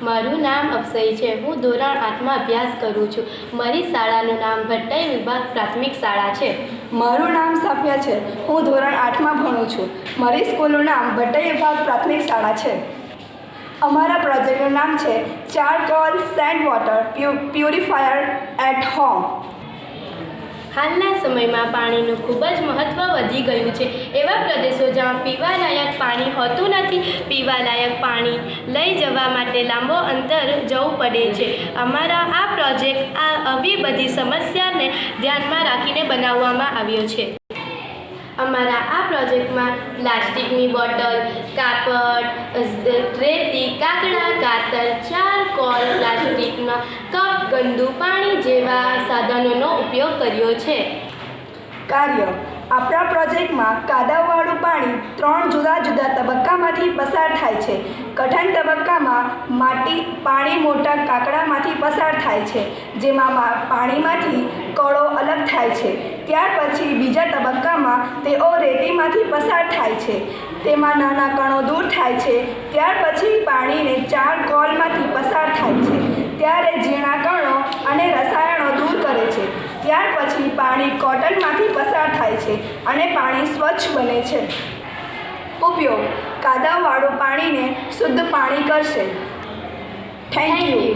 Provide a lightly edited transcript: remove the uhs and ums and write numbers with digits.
મારું નામ અક્ષય છે. હું ધોરણ 8માં અભ્યાસ કરું છું. મારી શાળાનું નામ ભટ્ટાઈ વિભાગ પ્રાથમિક શાળા છે. મારું નામ સાફ્યા છે. હું ધોરણ 8માં ભણું છું. મારી સ્કૂલનું નામ ભટ્ટાઈ વિભાગ પ્રાથમિક શાળા છે. અમારા પ્રોજેક્ટનું નામ છે charcoal sand water purifier at home. હાલના સમયમાં પાણીનું ખૂબ જ મહત્ત્વ વધી ગયું છે. એવા પ્રદેશો જ્યાં પીવાલાયક પાણી હોતું નથી, પીવાલાયક પાણી લઈ જવા માટે લાંબો અંતર જવું પડે છે. અમારા આ પ્રોજેક્ટ આવી બધી સમસ્યાને ધ્યાનમાં રાખીને બનાવવામાં આવ્યો છે. અમારા આ પ્રોજેક્ટમાં પ્લાસ્ટિકની બોટલ, કાપડ, રેતી, કાગડા, કાતર, ચારકોલ, પ્લાસ્ટિકના કપ, ગંદુ પાણી જેવા સાધનોનો ઉપયોગ કર્યો છે. કાર્ય: આપણા પ્રોજેક્ટમાં કાદવવાળું પાણી 3 જુદા જુદા તબક્કામાંથી પસાર થાય છે. કઠણ તબક્કામાં પાણી મોટા કાકડામાંથી પસાર થાય છે, જેમાં પાણીમાંથી કણો અલગ થાય છે. ત્યાર પછી બીજા તબક્કામાં તેઓ રેતીમાંથી પસાર થાય છે, તેમાં નાના કણો દૂર થાય છે. ત્યાર પછી પાણીને ચારકોલમાંથી પસાર થાય છે, ત્યારે ઝીણા કણો અને રસાયણો દૂર કરે છે. ત્યાર પછી પાણી કોટનમાંથી પસાર થાય છે અને પાણી સ્વચ્છ બને છે. ઉપયોગ: કાદવવાળું પાણીને શુદ્ધ પાણી કરશે. Thank you.